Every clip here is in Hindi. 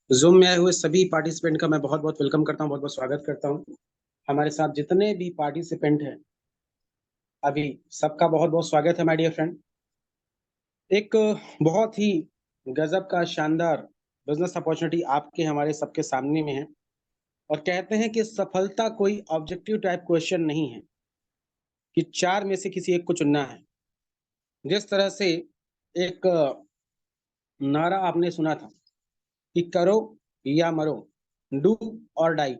जूम में आए हुए सभी पार्टिसिपेंट का मैं बहुत बहुत वेलकम करता हूँ, बहुत बहुत स्वागत करता हूँ। हमारे साथ जितने भी पार्टिसिपेंट हैं अभी, सबका बहुत बहुत स्वागत है माय डियर फ्रेंड। एक बहुत ही गजब का शानदार बिजनेस अपॉर्चुनिटी आपके हमारे सबके सामने में है। और कहते हैं कि सफलता कोई ऑब्जेक्टिव टाइप क्वेश्चन नहीं है कि चार में से किसी एक को चुनना है। जिस तरह से एक नारा आपने सुना था कि करो या मरो, डू और डाई।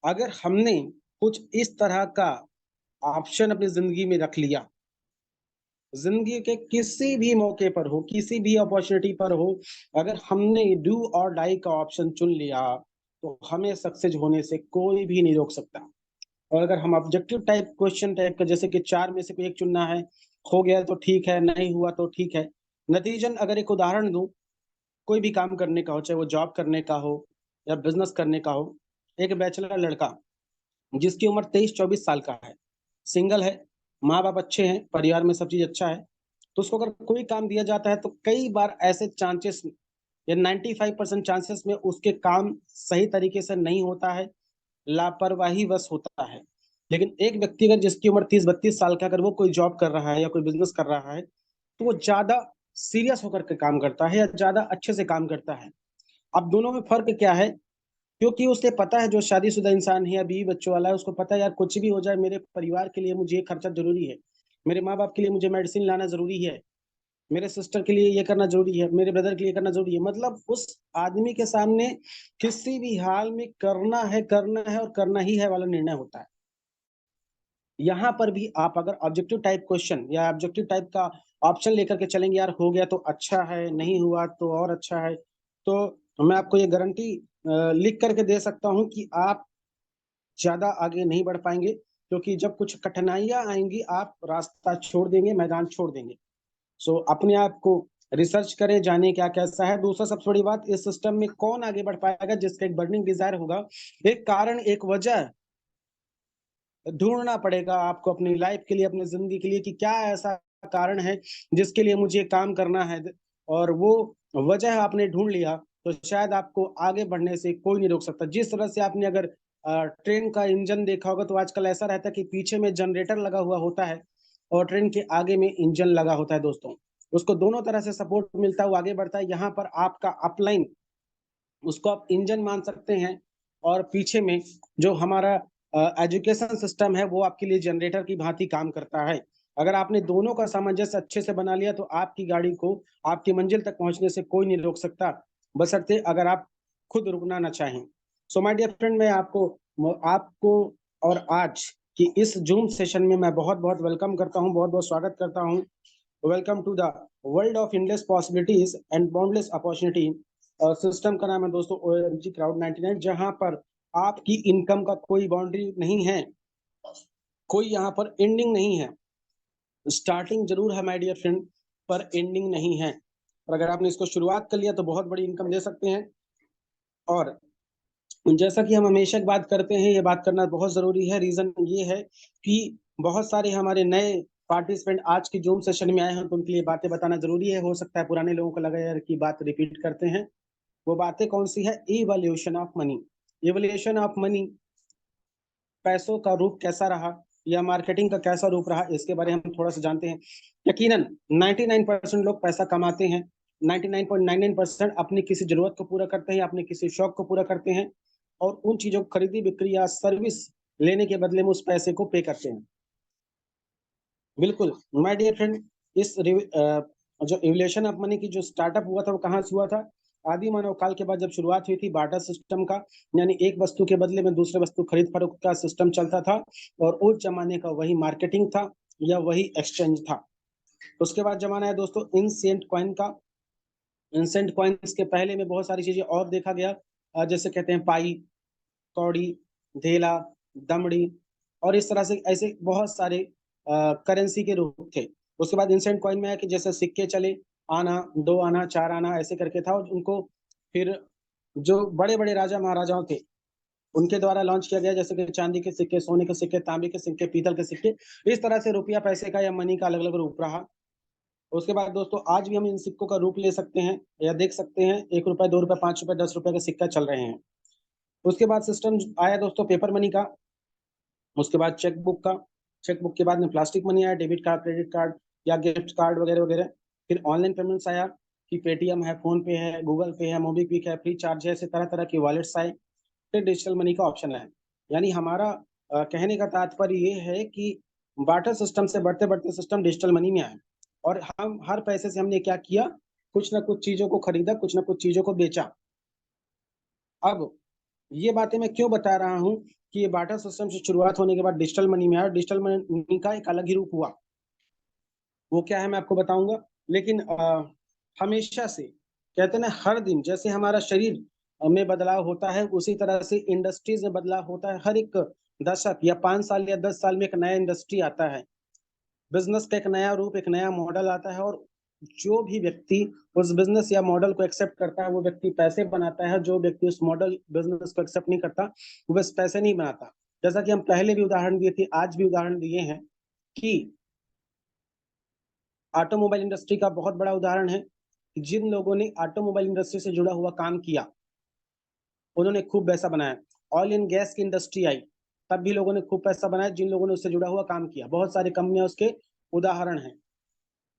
अगर हमने कुछ इस तरह का ऑप्शन अपनी जिंदगी में रख लिया, जिंदगी के किसी भी मौके पर हो, किसी भी अपॉर्चुनिटी पर हो, अगर हमने डू और डाई का ऑप्शन चुन लिया तो हमें सक्सेस होने से कोई भी नहीं रोक सकता। और अगर हम ऑब्जेक्टिव टाइप क्वेश्चन टाइप का, जैसे कि चार में से कोई एक चुनना है, हो गया तो ठीक है, नहीं हुआ तो ठीक है। नतीजन अगर एक उदाहरण दूं, कोई भी काम करने का हो, चाहे वो जॉब करने का हो या बिजनेस करने का हो। एक बैचलर लड़का जिसकी उम्र 23-24 साल का है, सिंगल है, माँ बाप अच्छे हैं, परिवार में सब चीज अच्छा है, तो उसको अगर कोई काम दिया जाता है तो कई बार ऐसे चांसेस या 95% चांसेस में उसके काम सही तरीके से नहीं होता है, लापरवाही वश होता है। लेकिन एक व्यक्ति अगर जिसकी उम्र 30-32 साल का, अगर वो कोई जॉब कर रहा है या कोई बिजनेस कर रहा है, तो वो ज्यादा सीरियस होकर के काम करता है या ज्यादा अच्छे से काम करता है। अब दोनों में फर्क क्या है? क्योंकि उसे पता है, जो शादीशुदा इंसान है या बीवी बच्चों वाला है, उसको पता है यार कुछ भी हो जाए, मेरे परिवार के लिए मुझे ये खर्चा जरूरी है, मेरे माँ बाप के लिए मुझे मेडिसिन लाना जरूरी है, मेरे सिस्टर के लिए ये करना जरूरी है, मेरे ब्रदर के लिए करना जरूरी है। मतलब उस आदमी के सामने किसी भी हाल में करना है और करना ही है वाला निर्णय होता है। यहाँ पर भी आप अगर ऑब्जेक्टिव टाइप क्वेश्चन या ऑब्जेक्टिव टाइप का ऑप्शन लेकर के चलेंगे, यार हो गया तो अच्छा है, नहीं हुआ तो और अच्छा है, तो मैं आपको ये गारंटी लिख करके दे सकता हूँ कि आप ज्यादा आगे नहीं बढ़ पाएंगे। क्योंकि जब कुछ कठिनाइयां आएंगी, आप रास्ता छोड़ देंगे, मैदान छोड़ देंगे। सो अपने आप को रिसर्च करें, जाने क्या कैसा है। दूसरा सबसे बड़ी बात, इस सिस्टम में कौन आगे बढ़ पाएगा? जिसका एक बर्निंग डिजायर होगा, एक कारण, एक वजह ढूंढना पड़ेगा आपको अपनी लाइफ के लिए, अपनी जिंदगी के लिए, कि क्या ऐसा कारण है जिसके लिए मुझे काम करना है। और वो वजह आपने ढूंढ लिया तो शायद आपको आगे बढ़ने से कोई नहीं रोक सकता। जिस तरह से आपने अगर ट्रेन का इंजन देखा होगा, तो आजकल ऐसा रहता है कि पीछे में जनरेटर लगा हुआ होता है और ट्रेन के आगे में इंजन लगा होता है दोस्तों। उसको दोनों तरह से सपोर्ट मिलता है, वो आगे बढ़ता है। यहाँ पर आपका अपलाइन, उसको आप इंजन मान सकते हैं, और पीछे में जो हमारा एजुकेशन सिस्टम है, वो आपके लिए जनरेटर की भांति काम करता है। अगर आपने दोनों का सामंजस्य अच्छे से बना लिया तो आपकी गाड़ी को आपकी मंजिल तक पहुंचने से कोई नहीं रोक सकता, बशर्ते अगर आप खुद रुकना ना चाहें। सो माय डियर फ्रेंड, मैं आपको आपको और आज की इस जूम सेशन में मैं बहुत बहुत वेलकम करता हूं, बहुत बहुत स्वागत करता हूं। Welcome to the world of endless possibilities and boundless opportunity. System का नाम है दोस्तों OMG क्राउड 99, जहां पर आपकी इनकम का कोई बाउंड्री नहीं है, कोई यहाँ पर एंडिंग नहीं है। स्टार्टिंग जरूर है माय डियर फ्रेंड, पर एंडिंग नहीं है। और अगर आपने इसको शुरुआत कर लिया तो बहुत बड़ी इनकम दे सकते हैं। और जैसा कि हम हमेशा की बात करते हैं, ये बात करना बहुत जरूरी है। रीजन ये है कि बहुत सारे हमारे नए पार्टिसिपेंट आज की जूम सेशन में आए हैं, तो उनके लिए बातें बताना जरूरी है। हो सकता है पुराने लोगों को लगा यार की बात रिपीट करते हैं। वो बातें कौन सी है? Evolution of money. Evolution of money, पैसों का रूप कैसा रहा या मार्केटिंग का कैसा रूप रहा, इसके बारे में हम थोड़ा सा जानते हैं। यकीनन 99% लोग पैसा कमाते हैं, 99.99% अपनी किसी जरूरत को पूरा करते हैं, अपने किसी शौक को पूरा करते हैं, और उन चीजों को खरीदी बिक्री या सर्विस लेने के बदले में उस पैसे को पे करते हैं। बिल्कुल माय डियर फ्रेंड, जो इवोल्यूशन ऑफ मनी की जो स्टार्टअप हुआ था, वो कहाँ से हुआ था? आदि मानव काल के बाद जब शुरुआत हुई थी बाटा सिस्टम का, यानी एक वस्तु के बदले में दूसरे वस्तु खरीद फरोख्त का सिस्टम चलता था, और उस जमाने का वही मार्केटिंग था या वही एक्सचेंज था। उसके बाद जमाना है दोस्तों इंसेंट कॉइन का। इंसेंट कॉइन्स के पहले में बहुत सारी चीजें और देखा गया, जैसे कहते हैं पाई, कौड़ी, धेला, दमड़ी, और इस तरह से ऐसे बहुत सारे करेंसी के रूप थे। उसके बाद इंसेंट कॉइन में है कि जैसे सिक्के चले, आना, 2 आना, 4 आना, ऐसे करके था। और उनको फिर जो बड़े बड़े राजा महाराजाओं थे, उनके द्वारा लॉन्च किया गया, जैसे कि चांदी के सिक्के, सोने के सिक्के, तांबे के सिक्के, पीतल के सिक्के। इस तरह से रुपया पैसे का या मनी का अलग अलग रूप रहा। उसके बाद दोस्तों आज भी हम इन सिक्कों का रूप ले सकते हैं या देख सकते हैं, ₹1, ₹2, ₹5, ₹10 के सिक्का चल रहे हैं। उसके बाद सिस्टम आया दोस्तों पेपर मनी का, उसके बाद चेकबुक का, चेकबुक के बाद में प्लास्टिक मनी आया, डेबिट कार्ड, क्रेडिट कार्ड या गिफ्ट कार्ड वगैरह-वगैरह। फिर ऑनलाइन पेमेंट्स आया कि पेटीएम है, फ़ोन पे है, गूगल पे है, मोबीक्विक है, फ्रीचार्ज है, ऐसे तरह-तरह के वॉलेट्स आए। फिर डिजिटल मनी का ऑप्शन है। यानी हमारा कहने का तात्पर्य ये है कि बार्टर सिस्टम से बढ़ते-बढ़ते सिस्टम डिजिटल मनी में आया और हम हर पैसे से हमने क्या किया, कुछ न कुछ चीज़ों को खरीदा, कुछ न कुछ चीज़ों को बेचा। अब ये बातें मैं क्यों बता रहा हूँ कि ये बार्टर सिस्टम से शुरुआत होने के बाद डिजिटल मनी में आया और डिजिटल मनी का एक अलग ही रूप हुआ। वो क्या है मैं आपको बताऊँगा। लेकिन हमेशा से कहते हैं ना हर दिन जैसे हमारा शरीर में बदलाव होता है, उसी तरह से इंडस्ट्रीज़ में बदलाव होता है। हर एक दशक या 5 साल या 10 साल में एक नया इंडस्ट्री आता है। बिज़नेस का एक नया रूप, एक नया मॉडल आता है और जो भी व्यक्ति उस बिज़नेस या मॉडल को एक्सेप्ट करता है, वो व्यक्ति पैसे बनाता है। जो व्यक्ति उस मॉडल बिज़नेस को एक्सेप्ट नहीं करता, वो बस पैसे नहीं बनाता। जैसा कि हम पहले भी उदाहरण दिए थे, आज भी उदाहरण दिए हैं कि ऑटोमोबाइल इंडस्ट्री का बहुत बड़ा उदाहरण है। जिन लोगों ने ऑटोमोबाइल इंडस्ट्री से जुड़ा हुआ काम किया, उन्होंने खूब पैसा बनाया। ऑयल एंड गैस की इंडस्ट्री आई, तब भी लोगों ने खूब पैसा बनाया जिन लोगों ने उससे जुड़ा हुआ काम किया। बहुत सारी कंपनियाँ उसके उदाहरण हैं।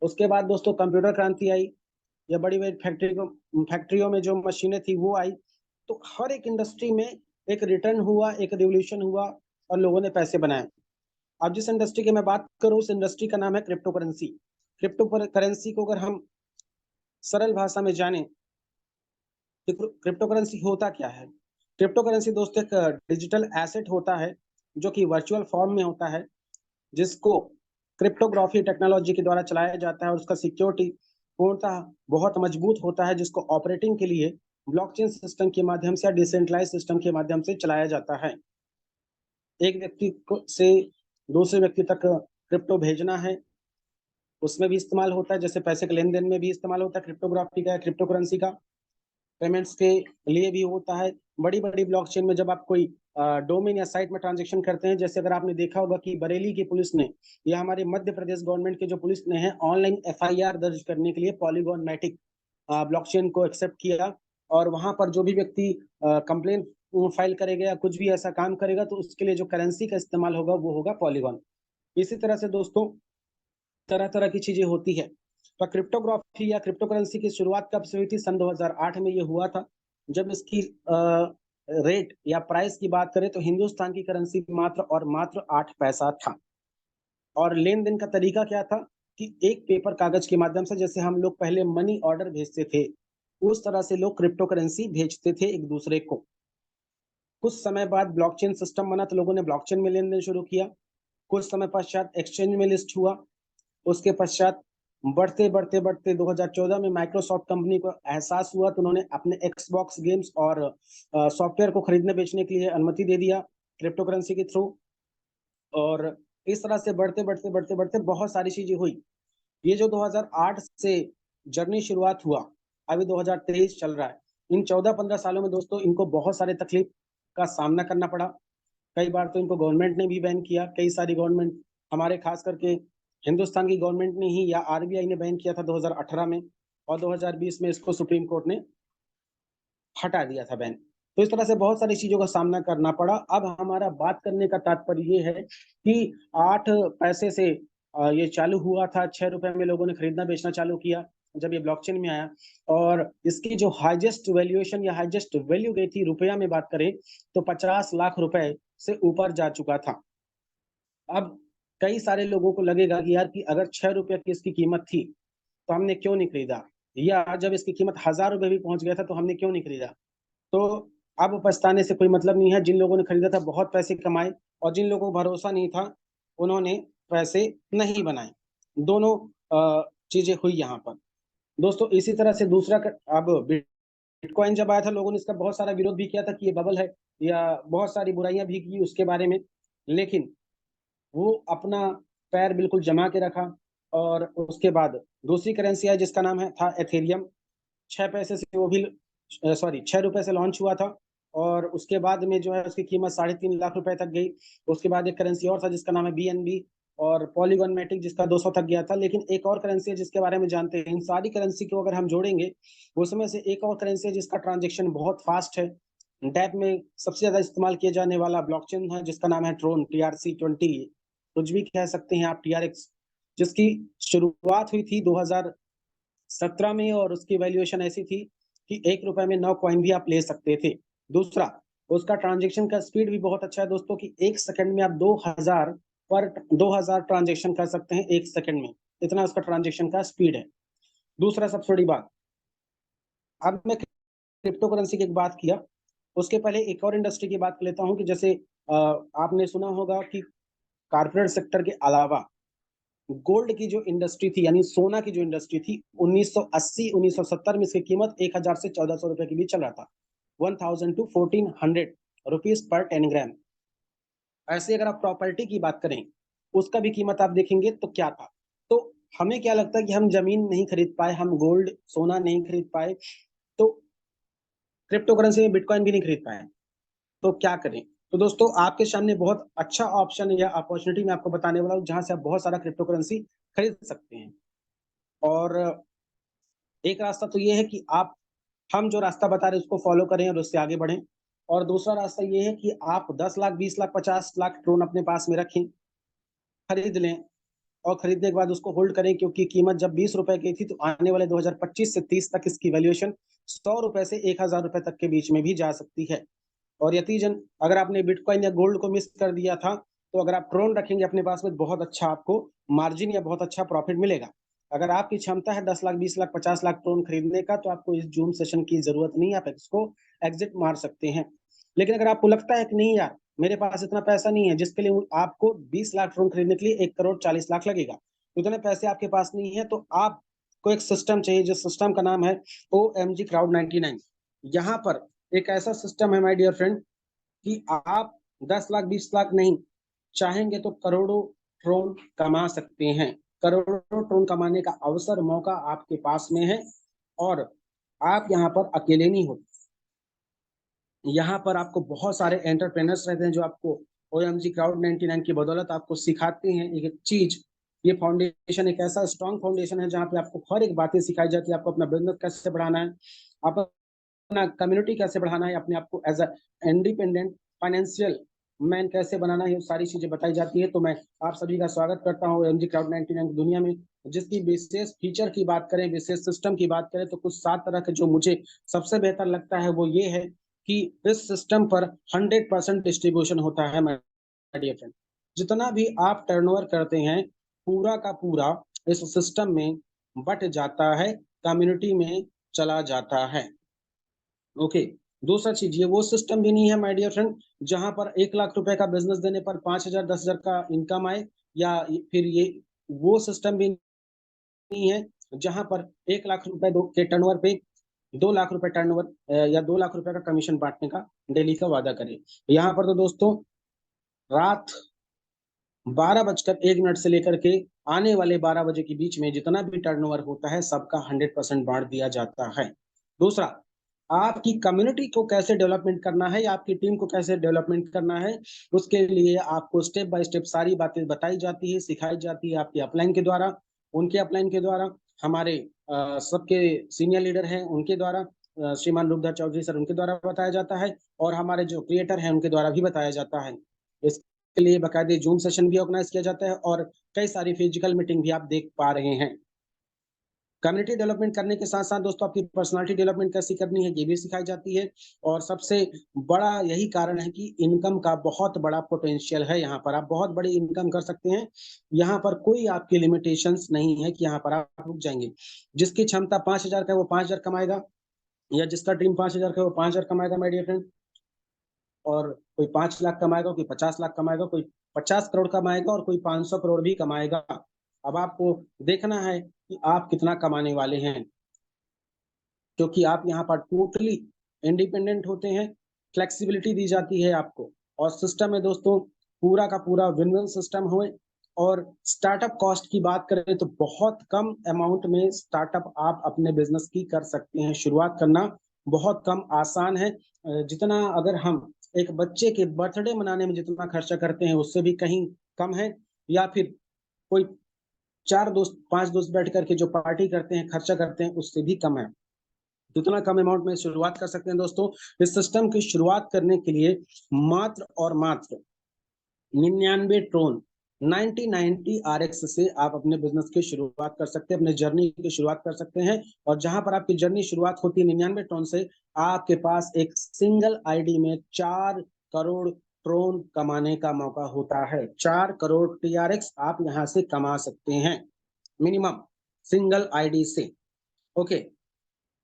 उसके बाद दोस्तों कंप्यूटर क्रांति आई या बड़ी-बड़ी फैक्ट्रियों में जो मशीनें थी वो आई। तो हर एक इंडस्ट्री में एक रिटर्न हुआ, एक रिवॉल्यूशन हुआ और लोगों ने पैसे बनाए। अब जिस इंडस्ट्री की मैं बात करूँ उस इंडस्ट्री का नाम है क्रिप्टो करेंसी। करेंसी को अगर हम सरल भाषा में जानें तो क्रिप्टो करेंसी होता क्या है? क्रिप्टो करेंसी दोस्तों एक डिजिटल एसेट होता है जो कि वर्चुअल फॉर्म में होता है, जिसको क्रिप्टोग्राफी टेक्नोलॉजी के द्वारा चलाया जाता है और उसका सिक्योरिटी पूर्णतः बहुत मजबूत होता है, जिसको ऑपरेटिंग के लिए ब्लॉकचेन सिस्टम के माध्यम से या डिसेंट्रलाइज्ड सिस्टम के माध्यम से चलाया जाता है। एक व्यक्ति को से दूसरे व्यक्ति तक क्रिप्टो भेजना है, उसमें भी इस्तेमाल होता है, जैसे पैसे के लेन-देन में भी इस्तेमाल होता है क्रिप्टोग्राफी का, क्रिप्टो करेंसी का। पेमेंट्स के लिए भी होता है। बड़ी-बड़ी ब्लॉकचेन में जब आप कोई डोमेन या साइट में ट्रांज़ैक्शन करते हैं, जैसे अगर आपने देखा होगा कि बरेली की पुलिस ने या हमारे मध्य प्रदेश गवर्नमेंट की जो पुलिस ने है, ऑनलाइन एफआईआर दर्ज करने के लिए पॉलीगॉन मैटिक ब्लॉकचेन को एक्सेप्ट किया और वहाँ पर जो भी व्यक्ति कंप्लेंट फाइल करेगा या कुछ भी ऐसा काम करेगा, तो उसके लिए जो करेंसी का इस्तेमाल होगा, वो होगा पॉलीगॉन। इसी तरह से दोस्तों तरह-तरह की चीज़ें होती है। तो क्रिप्टोग्राफी या क्रिप्टो करेंसी की शुरुआत कब से हुई थी? सन 2008 में ये हुआ था। जब इसकी रेट या प्राइस की बात करें तो हिंदुस्तान की करेंसी मात्र और मात्र 8 पैसा था। और लेन-देन का तरीका क्या था कि एक पेपर कागज़ के माध्यम से जैसे हम लोग पहले मनी ऑर्डर भेजते थे, उस तरह से लोग क्रिप्टो करेंसी भेजते थे एक-दूसरे को। कुछ समय बाद ब्लॉकचेन सिस्टम बना तो लोगों ने ब्लॉकचेन में लेन-देन शुरू किया। कुछ समय पश्चात एक्सचेंज में लिस्ट हुआ। उसके पश्चात बढ़ते 2014 में माइक्रोसॉफ्ट कंपनी को एहसास हुआ तो उन्होंने अपने एक्सबॉक्स गेम्स और सॉफ्टवेयर को खरीदने बेचने के लिए अनुमति दे दिया क्रिप्टो करेंसी के थ्रू और इस तरह से बढ़ते बहुत सारी चीजें हुई। ये जो 2008 से जर्नी शुरुआत हुआ, अभी 2023 चल रहा है। इन 14-15 सालों में दोस्तों इनको बहुत सारे तकलीफ का सामना करना पड़ा। कई बार तो इनको गवर्नमेंट ने भी बैन किया, कई सारी गवर्नमेंट हमारे खास करके हिंदुस्तान की गवर्नमेंट ने ही या आरबीआई ने बैन किया था 2018 में और 2020 में इसको सुप्रीम कोर्ट ने हटा दिया था बैन। तो इस तरह से बहुत सारी चीज़ों का सामना करना पड़ा। अब हमारा बात करने का तात्पर्य ये है कि 8 पैसे से ये चालू हुआ था, ₹6 में लोगों ने खरीदना-बेचना चालू किया, जब ये ब्लॉकचेन में आया और इसकी जो हाईएस्ट वैल्यूएशन या हाईएस्ट वैल्यू गई थी रुपया में बात करें, तो 50 लाख रुपए से ऊपर जा चुका था। अब कई सारे लोगों को लगेगा कि यार कि अगर ₹6 की इसकी कीमत थी, तो हमने क्यों नहीं खरीदा? या जब इसकी कीमत ₹1000 भी पहुँच गया था, तो हमने क्यों नहीं खरीदा? तो अब पछताने से कोई मतलब नहीं है, जिन लोगों ने खरीदा था बहुत पैसे कमाए और जिन लोगों को भरोसा नहीं था, उन्होंने पैसे नहीं बनाए। दोनों चीज़ें हुई यहाँ पर। दोस्तों इसी तरह से दूसरा अब बिटकॉइन जब आया था, लोगों ने इसका बहुत सारा विरोध भी किया था कि ये बबल है या बहुत सारी बुराइयाँ भी की उसके बारे में। लेकिन वो अपना पैर बिल्कुल जमा के रखा और उसके बाद दूसरी करेंसी आई जिसका नाम था एथेरियम। 6 पैसे से वो भी सॉरी ₹6 से लॉन्च हुआ था और उसके बाद में जो है उसकी कीमत 3.5 लाख रुपए तक गई। उसके बाद एक करेंसी और था जिसका नाम है बीएनबी। और पॉलीगॉन मैटिक जिसका 200 तक गया था। लेकिन एक और करेंसी है जिसके बारे में जानते हैं। इन सारी करेंसी को अगर हम जोड़ेंगे उसमें से एक और करेंसी है जिसका ट्रांजेक्शन बहुत फास्ट है। डैप में सबसे ज्यादा इस्तेमाल किया जाने वाला ब्लॉकचेन है जिसका नाम है ट्रोन, TRC20, कुछ भी कह सकते हैं आप, TRX, जिसकी शुरुआत हुई थी 2017 में और उसकी वैल्यूएशन ऐसी थी कि 1 रुपए में 9 कॉइन भी आप ले सकते थे। दूसरा, उसका ट्रांजेक्शन का स्पीड भी बहुत अच्छा है दोस्तों, कि 1 सेकंड में आप 2000 ट्रांजेक्शन कर सकते हैं 1 सेकंड में, इतना उसका ट्रांजेक्शन का स्पीड है। दूसरा सबसे बड़ी बात, अब मैं क्रिप्टो करेंसी की बात किया, उसके पहले एक और इंडस्ट्री की बात कर लेता हूँ कि जैसे आपने सुना होगा कि कारपोरेट सेक्टर के अलावा गोल्ड की जो इंडस्ट्री थी, यानी सोना की जो इंडस्ट्री थी, 1980-1970 में इसकी कीमत 1000 से 1400 रुपए के बीच चल रहा था। 1000 टू 1400 रुपीज पर 10 ग्राम। ऐसे अगर आप प्रॉपर्टी की बात करें, उसका भी कीमत आप देखेंगे तो क्या था। तो हमें क्या लगता है कि हम जमीन नहीं खरीद पाए, हम गोल्ड सोना नहीं खरीद पाए, तो क्रिप्टो करेंसी में बिटकॉइन भी नहीं खरीद पाए, तो क्या करें। तो दोस्तों आपके सामने बहुत अच्छा ऑप्शन या अपॉर्चुनिटी मैं आपको बताने वाला हूँ जहां से आप बहुत सारा क्रिप्टो करेंसी खरीद सकते हैं। और एक रास्ता तो ये है कि आप, हम जो रास्ता बता रहे हैं उसको फॉलो करें और उससे आगे बढ़ें। और दूसरा रास्ता ये है कि आप 10 लाख, 20 लाख, 50 लाख ट्रोन अपने पास में रखें, खरीद लें और खरीदने के बाद उसको होल्ड करें, क्योंकि कीमत जब 20 रुपए की थी तो आने वाले 2025 से 30 तक इसकी वैल्यूएशन 100 रुपए से 1000 रुपए तक के बीच में भी जा सकती है। और यतीजन अगर आपने बिटकॉइन या गोल्ड को मिस कर दिया था, तो अगर आप ट्रोन रखेंगे अपने पास में, बहुत अच्छा आपको मार्जिन या बहुत अच्छा प्रॉफिट मिलेगा। अगर आपकी क्षमता है 10 लाख, 20 लाख, 50 लाख ट्रोन खरीदने का, तो आपको इस जूम सेशन की जरूरत नहीं है, आप इसको एग्जिट मार सकते हैं। लेकिन अगर आपको लगता है कि नहीं यार, मेरे पास इतना पैसा नहीं है, जिसके लिए आपको 20 लाख ट्रोन खरीदने के लिए 1 करोड़ 40 लाख लगेगा, तो इतने पैसे आपके पास नहीं है, तो आपको एक सिस्टम चाहिए, जिस सिस्टम का नाम है OMG क्राउड 99। यहाँ पर एक ऐसा सिस्टम है माय डियर फ्रेंड कि आप 10 लाख 20 लाख नहीं, चाहेंगे तो करोड़ों ट्रोन कमा सकते हैं। करोड़ों ट्रोन कमाने का अवसर, मौका आपके पास में है। और आप यहाँ पर अकेले नहीं होते, यहाँ पर आपको बहुत सारे एंटरप्रेनर्स रहते हैं जो आपको OMG क्राउड 99 की बदौलत आपको सिखाते हैं एक एक चीज। ये फाउंडेशन एक ऐसा स्ट्रॉन्ग फाउंडेशन है जहाँ पे आपको हर एक बातें सिखाई जाती है, आपको अपना बिजनेस कैसे बढ़ाना है, आप अपना कम्युनिटी कैसे बढ़ाना है, अपने आप को as a independent financial man कैसे बनाना है, ये सारी चीजें बताई जाती है। तो मैं आप सभी का स्वागत करता हूँ OMG क्राउड 99 की दुनिया में, जिसकी विशेष फीचर की बात करें, विशेष सिस्टम की बात करें, तो कुछ 7 तरह के जो मुझे सबसे बेहतर लगता है वो ये है कि इस सिस्टम पर 100% डिस्ट्रीब्यूशन होता है माय डियर फ्रेंड। जितना भी आप टर्नओवर करते हैं, पूरा का पूरा इस सिस्टम में बट जाता है, कम्युनिटी में चला जाता है। ओके। दूसरा चीज, ये वो सिस्टम भी नहीं है माय डियर फ्रेंड जहां पर 1 लाख रुपए का बिजनेस देने पर 5000 10,000 का इनकम आए, या फिर ये वो सिस्टम भी नहीं है जहां पर 1 लाख रुपए के टर्नओवर पे 2 लाख रुपए टर्नओवर या 2 लाख रुपए का कमीशन बांटने का डेली का वादा करे। यहाँ पर तो दोस्तों रात 12:01 से लेकर के आने वाले 12 बजे के बीच में जितना भी टर्नओवर होता है सबका 100% बांट दिया जाता है। दूसरा, आपकी कम्युनिटी को कैसे डेवलपमेंट करना है या आपकी टीम को कैसे डेवलपमेंट करना है, उसके लिए आपको स्टेप बाय स्टेप सारी बातें बताई जाती है, सिखाई जाती है आपके अपलाइन के द्वारा, उनके अपलाइन के द्वारा, हमारे सबके सीनियर लीडर हैं उनके द्वारा, श्रीमान रूपधर चौधरी सर उनके द्वारा बताया जाता है, और हमारे जो क्रिएटर हैं उनके द्वारा भी बताया जाता है। इसके लिए बाकायदे जूम सेशन भी ऑर्गेनाइज किया जाता है और कई सारी फिजिकल मीटिंग भी आप देख पा रहे हैं। कम्युनिटी डेवलपमेंट करने के साथ साथ दोस्तों आपकी पर्सनालिटी डेवलपमेंट कैसी करनी है ये भी सिखाई जाती है। और सबसे बड़ा यही कारण है कि इनकम का बहुत बड़ा पोटेंशियल है, यहाँ पर आप बहुत बड़ी इनकम कर सकते हैं। यहाँ पर कोई आपकी लिमिटेशंस नहीं है कि यहाँ पर आप रुक जाएंगे। जिसकी क्षमता 5,000 का है वो 5,000 कमाएगा, या जिसका ड्रीम 5,000 का है वो 5,000 कमाएगा माय डियर फ्रेंड। और कोई 5 लाख कमाएगा, कोई 50 लाख कमाएगा, कोई 50 करोड़ कमाएगा और कोई 500 करोड़ भी कमाएगा। अब आपको देखना है कि आप कितना कमाने वाले हैं, क्योंकि आप यहाँ पर टोटली इंडिपेंडेंट होते हैं, फ्लेक्सिबिलिटी दी जाती है आपको। और सिस्टम है दोस्तों पूरा का पूरा विन विन सिस्टम हो। और स्टार्टअप कॉस्ट की बात करें तो बहुत कम अमाउंट में स्टार्टअप आप अपने बिजनेस की कर सकते हैं। शुरुआत करना बहुत कम आसान है। जितना अगर हम एक बच्चे के बर्थडे मनाने में जितना खर्चा करते हैं उससे भी कहीं कम है, या फिर कोई 4 दोस्त 5 दोस्त बैठ करके जो पार्टी करते हैं, खर्चा करते हैं, उससे भी कम है। तो इतना कम अमाउंट में शुरुआत कर सकते हैं दोस्तों। इस सिस्टम की शुरुआत करने के लिए मात्र और मात्र 99 ट्रोन 9090 RX से आप अपने बिजनेस की शुरुआत कर सकते हैं, अपने जर्नी की शुरुआत कर सकते हैं। और जहां पर आपकी जर्नी शुरुआत होती है 99 ट्रोन से, आपके पास एक सिंगल आईडी में 4 करोड़ ट्रोन कमाने का मौका होता है। 4 करोड़ TRX आप यहां से कमा सकते हैं मिनिमम, सिंगल आईडी से। ओके,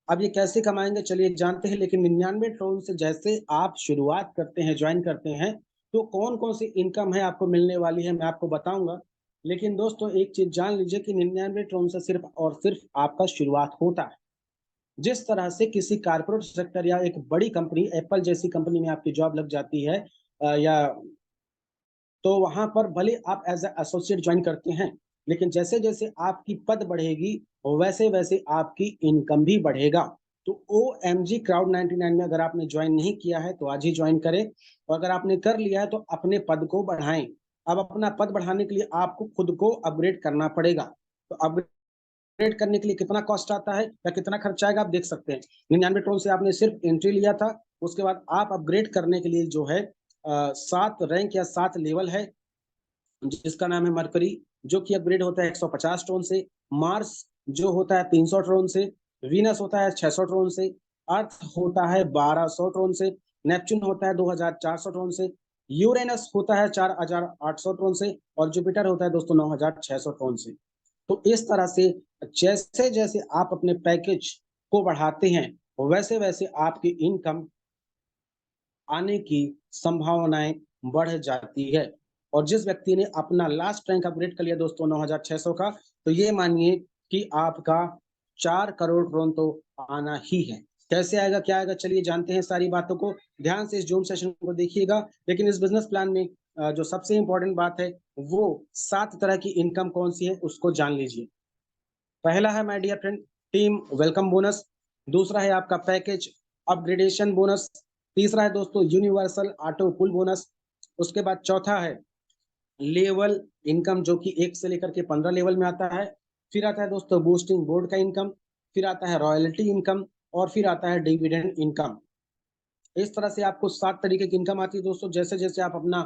अब ये कैसे कमाएंगे चलिए जानते हैं। लेकिन 99 ट्रोन से जैसे आप शुरुआत करते हैं, ज्वाइन करते हैं, तो कौन कौन सी इनकम है आपको मिलने वाली है मैं आपको बताऊंगा। लेकिन दोस्तों एक चीज जान लीजिए कि 99 ट्रोन से सिर्फ और सिर्फ आपका शुरुआत होता है। जिस तरह से किसी कारपोरेट सेक्टर या एक बड़ी कंपनी, एप्पल जैसी कंपनी में आपकी जॉब लग जाती है, या तो वहां पर भले आप एज एसोसिएट ज्वाइन करते हैं, लेकिन जैसे जैसे आपकी पद बढ़ेगी वैसे वैसे आपकी इनकम भी बढ़ेगा। तो OMG क्राउड 99 में अगर आपने ज्वाइन नहीं किया है तो आज ही ज्वाइन करें, और अगर आपने कर लिया है तो अपने पद को बढ़ाएं। अब अपना पद बढ़ाने के लिए आपको खुद को अपग्रेड करना पड़ेगा। तो अपग्रेड करने के लिए कितना कॉस्ट आता है या कितना खर्चा आएगा आप देख सकते हैं। 99 टोन से आपने सिर्फ एंट्री लिया था, उसके बाद आप अपग्रेड करने के लिए जो है 7 रैंक या 7 लेवल है, जिसका नाम है मरकरी, जो कि अपग्रेड होता है 150 ट्रोन से। मार्स जो होता है 300 ट्रोन से। वीनस होता है 600 ट्रोन से। अर्थ होता है 1200 ट्रोन से। नेपच्यून होता है 2400 ट्रोन से। यूरेनस होता है 4800 ट्रोन से। और जुपिटर होता है दोस्तों 9600 ट्रोन से। तो इस तरह से जैसे जैसे आप अपने पैकेज को बढ़ाते हैं वैसे वैसे आपकी इनकम आने की संभावनाएं बढ़ जाती है। और जिस व्यक्ति ने अपना लास्ट रैंक अपग्रेड कर लिया दोस्तों 9600 का, तो ये मानिए कि आपका 4 करोड़ ड्रोन तो आना ही है। कैसे आएगा, क्या आएगा, चलिए जानते हैं सारी बातों को। ध्यान से इस जूम सेशन को देखिएगा। लेकिन इस बिजनेस प्लान में जो सबसे इंपॉर्टेंट बात है वो 7 तरह की इनकम कौन सी है उसको जान लीजिए। पहला है my dear friend team welcome bonus. दूसरा है आपका पैकेज अपग्रेडेशन बोनस। तीसरा है दोस्तों यूनिवर्सल ऑटो पुल बोनस। उसके बाद चौथा है लेवल इनकम, जो कि 1 से लेकर के 15 लेवल में आता है। फिर आता है दोस्तों बूस्टिंग बोर्ड का इनकम। फिर आता है रॉयल्टी इनकम। और फिर आता है डिविडेंड इनकम। इस तरह से आपको 7 तरीके की इनकम आती है दोस्तों। जैसे जैसे आप अपना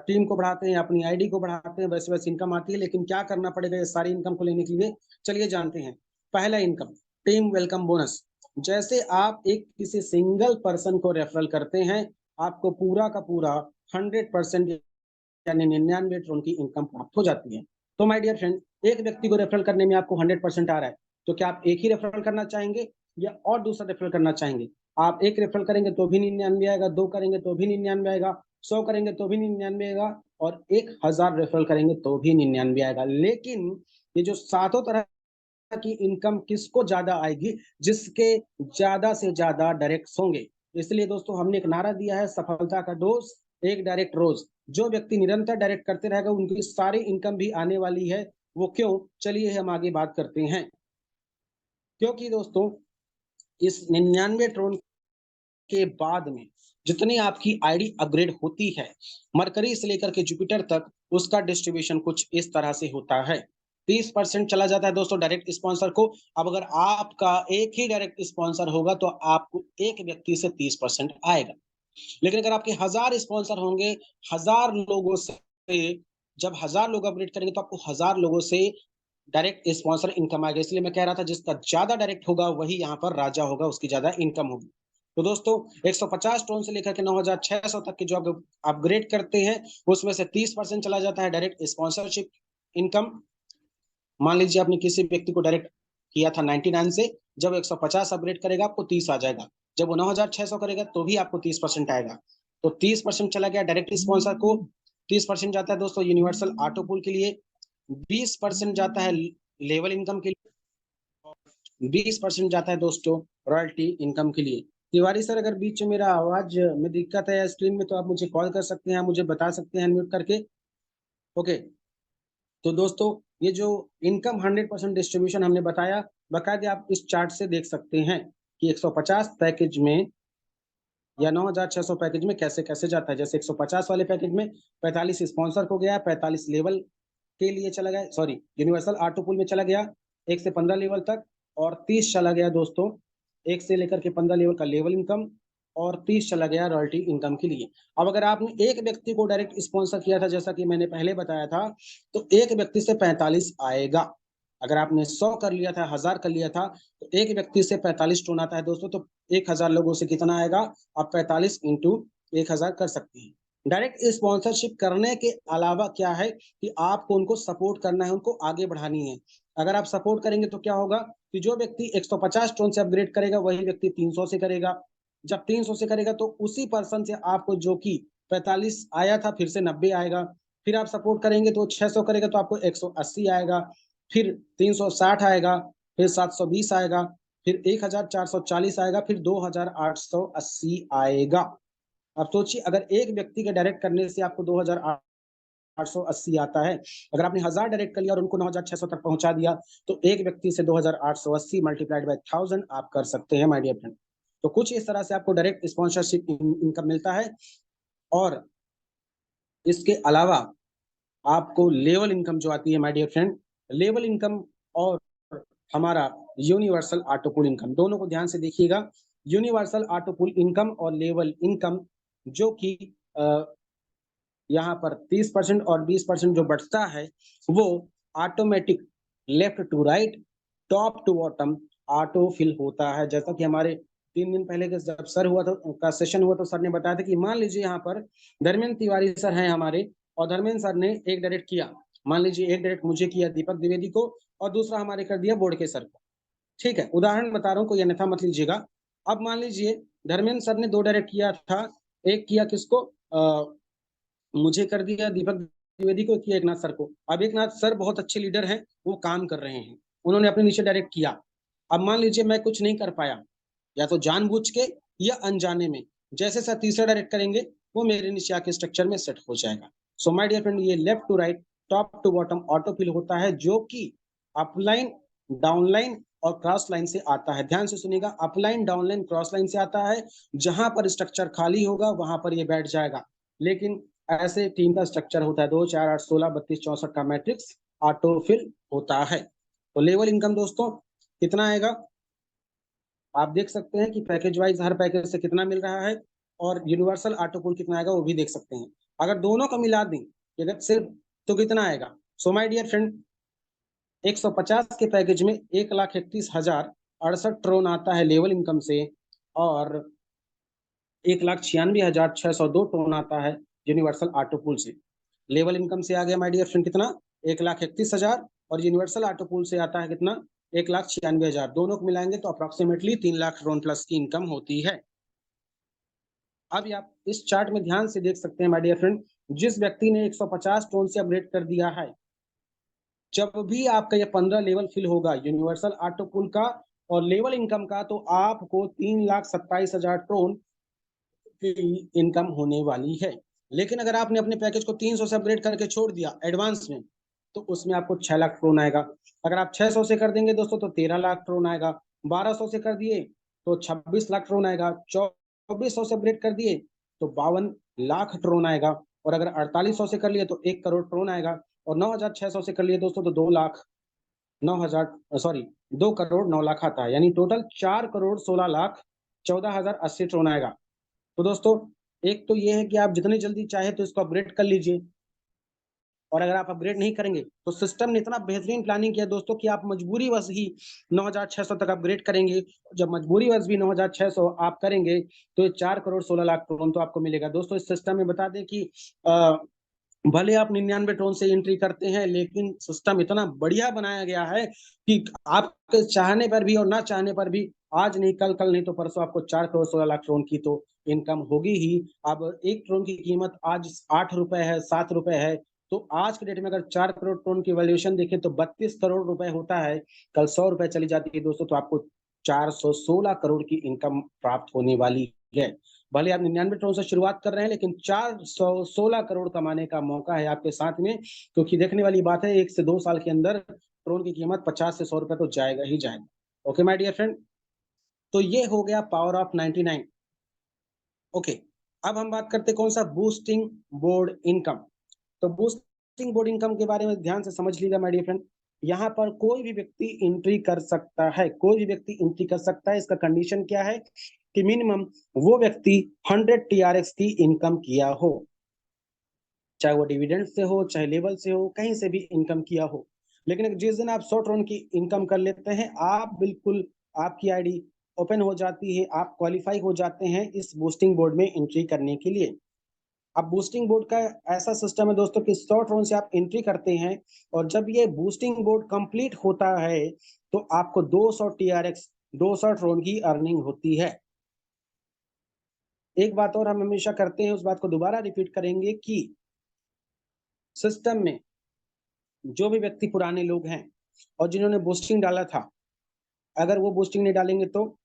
टीम को बढ़ाते हैं, अपनी आईडी को बढ़ाते हैं, वैसे वैसे इनकम आती है। लेकिन क्या करना पड़ेगा ये सारी इनकम को लेने के लिए, चलिए जानते हैं। पहला इनकम टीम वेलकम बोनस। जैसे आप एक किसी सिंगल पर्सन को रेफरल करते हैं, आपको पूरा का पूरा 100% यानी 99 ट्रोन की इनकम प्राप्त हो जाती है। तो माय डियर फ्रेंड, एक व्यक्ति को रेफरल करने में आपको 100% आ रहा है, तो क्या आप एक ही रेफरल करना चाहेंगे या और दूसरा रेफरल करना चाहेंगे? आप एक रेफरल करेंगे तो भी 99 आएगा, 2 करेंगे तो भी 99 आएगा, 100 करेंगे तो भी 99 आएगा, और 1000 रेफरल करेंगे तो भी 99 आएगा। लेकिन ये जो सातों तरह की इनकम किसको ज्यादा आएगी? जिसके ज्यादा से ज्यादा डायरेक्ट होंगे। इसलिए दोस्तों हमने एक नारा दिया है, सफलता का डोज एक डायरेक्ट रोज। जो व्यक्ति निरंतर डायरेक्ट करते रहेगा उनकी सारी इनकम भी आने वाली है। वो क्यों, चलिए हम आगे बात करते हैं। क्योंकि दोस्तों इस 99 ट्रोन के बाद में जितनी आपकी आईडी अपग्रेड होती है, मरकरी से लेकर के जुपिटर तक, उसका डिस्ट्रीब्यूशन कुछ इस तरह से होता है। 30% चला जाता है दोस्तों डायरेक्ट स्पॉन्सर को। अब अगर आपका एक ही डायरेक्ट स्पॉन्सर होगा तो आपको एक व्यक्ति से 30% आएगा। लेकिन अगर आपके 1000 स्पॉन्सर होंगे, 1000 लोगों से, जब 1000 लोग अपग्रेड करेंगे तो आपको 1000 लोगों से डायरेक्ट स्पॉन्सर इनकम आएगा। इसलिए मैं कह रहा था जिसका ज्यादा डायरेक्ट होगा वही यहाँ पर राजा होगा, उसकी ज्यादा इनकम होगी। तो दोस्तों 150 टोन से लेकर के 9600 तक की जो अपग्रेड करते हैं उसमें से 30% चला जाता है डायरेक्ट स्पॉन्सरशिप इनकम। मान लीजिए आपने किसी व्यक्ति को डायरेक्ट किया था 99 से, जब 150 अपग्रेड करेगा आपको 30 आ जाएगा। जब वो 9600 करेगा तो भी आपको 30% आएगा। तो 30% चला गया डायरेक्ट स्पॉन्सर को। 30% जाता है दोस्तों यूनिवर्सल ऑटो पुल के लिए। 20% जाता है लेवल इनकम के लिए। 20% जाता है दोस्तों रॉयल्टी इनकम के लिए। तिवारी सर, अगर बीच में मेरा आवाज में दिक्कत है या स्क्रीन में तो आप मुझे कॉल कर सकते हैं, मुझे बता सकते हैं अनम्यूट करके। ओके, तो दोस्तों ये जो इनकम 100% डिस्ट्रीब्यूशन हमने बताया, बाकायदे आप इस चार्ट से देख सकते हैं कि 150 पैकेज में या 9600 पैकेज में कैसे कैसे जाता है। जैसे 150 वाले पैकेज में 45 स्पॉन्सर को गया, 45 लेवल के लिए चला गया, सॉरी यूनिवर्सल ऑटो पूल में चला गया 1 से 15 लेवल तक, और 30 चला गया दोस्तों 1 से लेकर के 15 लेवल का लेवल इनकम, और 30 चला गया रॉयल्टी इनकम के लिए। अब अगर आपने एक व्यक्ति को डायरेक्ट स्पॉन्सर किया था जैसा कि मैंने पहले बताया था, तो एक व्यक्ति से 45 आएगा। अगर आपने 100 कर लिया था, 1000 कर लिया था, तो एक व्यक्ति से 45 टोन आता है दोस्तों। तो 1000 लोगों से कितना आएगा, आप 45 इंटू 1000 कर सकते हैं। डायरेक्ट स्पॉन्सरशिप करने के अलावा क्या है कि आपको उनको सपोर्ट करना है, उनको आगे बढ़ानी है। अगर आप सपोर्ट करेंगे तो क्या होगा कि जो व्यक्ति 150 टोन से अपग्रेड करेगा वही व्यक्ति 300 से करेगा। जब 300 से करेगा तो उसी पर्सन से आपको जो कि 45 आया था फिर से 90 आएगा। फिर आप सपोर्ट करेंगे तो 600 करेगा तो आपको 180 आएगा, फिर 360 आएगा, फिर 720 आएगा, फिर 1440 आएगा, फिर 2880 आएगा। अब सोचिए अगर एक व्यक्ति के डायरेक्ट करने से आपको 2880 आता है, अगर आपने 1000 डायरेक्ट कर लिया और उनको 9600 तक पहुंचा दिया, तो एक व्यक्ति से 2880 मल्टीप्लाइड बाय 1000 आप कर सकते हैं माय डियर फ्रेंड। तो कुछ इस तरह से आपको डायरेक्ट स्पॉन्सरशिप इनकम मिलता है। और इसके अलावा आपको लेवल इनकम जो आती है my dear friend, level income और हमारा यूनिवर्सल ऑटो पूल इनकम, दोनों को ध्यान से देखिएगा। यूनिवर्सल ऑटो पूल इनकम और लेवल इनकम जो कि यहाँ पर 30% और 20% जो बढ़ता है वो automatic left to right, top to bottom auto fill होता है। जैसा कि हमारे 3 दिन पहले के जब सर हुआ था का सेशन हुआ तो सर ने बताया था कि मान लीजिए यहाँ पर धर्मेंद्र तिवारी सर हैं हमारे, और धर्मेंद्र सर ने एक डायरेक्ट किया, मान लीजिए एक डायरेक्ट मुझे किया दीपक द्विवेदी को, और दूसरा हमारे कर दिया बोर्ड के सर को। ठीक है, उदाहरण बता रहा हूँ, कोई अन्यथा मत लीजिएगा। अब मान लीजिए धर्मेंद्र सर ने 2 डायरेक्ट किया था, एक किया किसको, मुझे कर दिया दीपक द्विवेदी को, किया एकनाथ सर को। अब एकनाथ सर बहुत अच्छे लीडर हैं, वो काम कर रहे हैं, उन्होंने अपने नीचे डायरेक्ट किया। अब मान लीजिए मैं कुछ नहीं कर पाया, या तो जानबूझ के या अनजाने में, जैसे सर तीसरा डायरेक्ट करेंगे वो मेरे नीचे आके स्ट्रक्चर में सेट हो जाएगा। सो माय डियर फ्रेंड, ये left to right, top to bottom auto fill होता है, जो कि अपलाइन, डाउनलाइन और क्रॉस लाइन से आता है। ध्यान से सुनिएगा, अपलाइन, डाउनलाइन, क्रॉस लाइन से आता है। जहां पर स्ट्रक्चर खाली होगा वहां पर ये बैठ जाएगा। लेकिन ऐसे टीम का स्ट्रक्चर होता है 2 4 8 16 32 64 का मैट्रिक्स ऑटो फिल होता है। तो लेवल इनकम दोस्तों कितना आएगा, आप देख सकते हैं कि पैकेज वाइज हर पैकेज से कितना मिल रहा है, और यूनिवर्सल ऑटो पूल कितना आएगा वो भी देख सकते हैं। अगर दोनों का मिला दें अगर सिर्फ, तो कितना आएगा। सो माय डियर फ्रेंड, 150 के पैकेज में 1,31,068 ट्रोन आता है लेवल इनकम से, और 1,96,602 टोन आता है यूनिवर्सल ऑटो पूल से। लेवल इनकम से आ गया माय डियर फ्रेंड कितना, 1,31,000, और यूनिवर्सल ऑटो पूल से आता है कितना, 1,96,000। दोनों को मिलाएंगे तो अप्रोक्सीमेटली 3 लाख टोन प्लस की इनकम होती है। अब आप इस चार्ट में ध्यान से देख सकते हैं माय डियर फ्रेंड, जिस व्यक्ति ने 150 टोन से अपग्रेड कर दिया है, जब भी आपका ये 15 लेवल फिल होगा यूनिवर्सल ऑटो पूल का और लेवल इनकम का, तो आपको 3,27,000 टोन की इनकम होने वाली है। लेकिन अगर आपने अपने पैकेज को 300 से अपग्रेड करके छोड़ दिया एडवांस में, तो उसमें आपको 6 लाख ट्रोन आएगा। अगर आप 600 से कर देंगे दोस्तों तो 13 लाख ट्रोन आएगा। 1200 से कर दिए तो 26 लाख ट्रोन आएगा। 2400 से अपग्रेड कर दिए तो 52 लाख ट्रोन आएगा। और अगर 4800 से कर लिए तो 1 करोड़ ट्रोन आएगा। और 9600 से कर लिए दोस्तों तो 2 लाख 9,000 सॉरी 2 करोड़ 9 लाख आता है, यानी टोटल 4 करोड़ 16 लाख 14,080 ट्रोन आएगा। तो दोस्तों एक तो ये है कि आप जितनी जल्दी चाहे तो इसको अपग्रेड कर लीजिए, और अगर आप अपग्रेड नहीं करेंगे तो सिस्टम ने इतना बेहतरीन प्लानिंग किया दोस्तों कि आप मजबूरी वश ही 9,600 तक अपग्रेड करेंगे। जब मजबूरी वश भी 9,600 आप करेंगे तो ये 4 करोड़ 16 लाख टोन तो आपको मिलेगा। दोस्तों इस सिस्टम में बता दें कि भले आप 99 टोन से एंट्री करते हैं, लेकिन सिस्टम इतना बढ़िया बनाया गया है कि आपके चाहने पर भी और ना चाहने पर भी आज नहीं कल, कल नहीं तो परसों आपको 4 करोड़ 16 लाख टोन की तो इनकम होगी ही। अब 1 टोन की कीमत आज 8 रुपए है, 7 रुपए है, तो आज के डेट में अगर 4 करोड़ टोन की वैल्यूएशन देखें तो 32 करोड़ रुपए होता है। कल 100 रुपए चली जाती है दोस्तों तो आपको 416 करोड़ की इनकम प्राप्त होने वाली है। भले आप 99 करोड़ से शुरुआत कर रहे हैं, लेकिन 416 करोड़ कमाने का मौका है आपके साथ में, क्योंकि देखने वाली बात है 1 से 2 साल के अंदर ड्रोन की कीमत 50 से 100 रुपए तो जाएगा ही जाएगा। ओके माय डियर फ्रेंड, तो ये हो गया पावर ऑफ 99। ओके, अब हम बात करते कौन सा, बूस्टिंग बोर्ड इनकम। तो बूस्टिंग बूस्टिंग बोर्ड इनकम के बारे में ध्यान से समझ लीजिएगा माय डियर फ्रेंड। यहाँ पर कोई भी व्यक्ति एंट्री कर सकता है, कोई भी व्यक्ति एंट्री कर सकता है। इसका कंडीशन क्या है कि मिनिमम वो व्यक्ति 100 टीआरएक्स की इनकम किया हो, चाहे वो डिविडेंड से हो, चाहे लेवल से हो, कहीं से भी इनकम किया हो। लेकिन जिस दिन आप शॉर्ट रन की इनकम कर लेते हैं, आप बिल्कुल, आपकी आईडी ओपन हो जाती है, आप क्वालिफाई हो जाते हैं इस बूस्टिंग बोर्ड में एंट्री करने के लिए। अब बूस्टिंग बोर्ड का ऐसा सिस्टम है दोस्तों कि शॉर्ट रन से आप एंट्री करते हैं और जब ये बूस्टिंग बोर्ड कंप्लीट होता है तो आपको 200 टीआरएक्स 200 रन की अर्निंग होती है। एक बात और हम हमेशा करते हैं, उस बात को दोबारा रिपीट करेंगे कि सिस्टम में जो भी व्यक्ति पुराने लोग हैं और जिन्होंने बूस्टिंग डाला था, अगर वो बूस्टिंग नहीं डालेंगे तो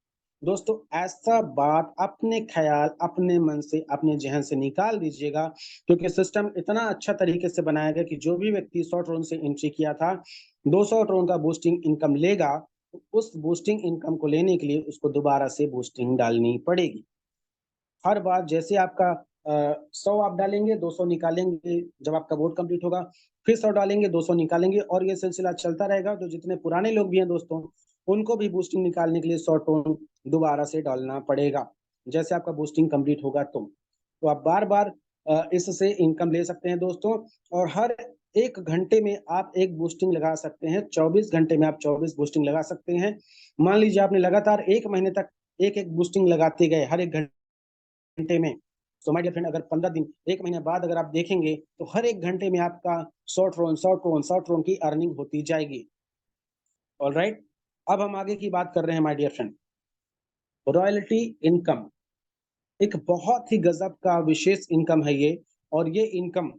दोस्तों ऐसा बात अपने ख्याल, अपने मन से, अपने जहन से निकाल दीजिएगा, क्योंकि सिस्टम इतना अच्छा तरीके से बनाया गया कि जो भी व्यक्ति शॉर्ट रन से एंट्री किया था 200 रन का बूस्टिंग इनकम लेगा, उस बूस्टिंग इनकम को लेने के लिए उसको दोबारा से बूस्टिंग डालनी पड़ेगी। हर बार जैसे आपका 100 आप डालेंगे, 200 निकालेंगे, जब आपका वोट कंप्लीट होगा फिर 100 डालेंगे, 200 निकालेंगे और ये सिलसिला चलता रहेगा। तो जितने पुराने लोग भी हैं दोस्तों, उनको भी बूस्टिंग निकालने के लिए 100 टोन दोबारा से डालना पड़ेगा, जैसे आपका बूस्टिंग कंप्लीट होगा तो आप बार-बार इससे इनकम ले सकते हैं दोस्तों। और हर 1 घंटे में आप 1 बूस्टिंग लगा सकते हैं, 24 घंटे में आप 24 बूस्टिंग लगा सकते हैं। मान लीजिए आपने लगातार 1 महीने तक 1-1 बूस्टिंग लगाते गए हर 1 घंटे में, तो माय डियर फ्रेंड अगर 15 दिन, 1 महीने बाद अगर आप देखेंगे तो हर 1 घंटे में आपका 100 टोन की अर्निंग होती जाएगी। ऑलराइट, अब हम आगे की बात कर रहे हैं my dear friend. Royalty income एक बहुत ही गजब का विशेष इनकम है ये, और ये इनकम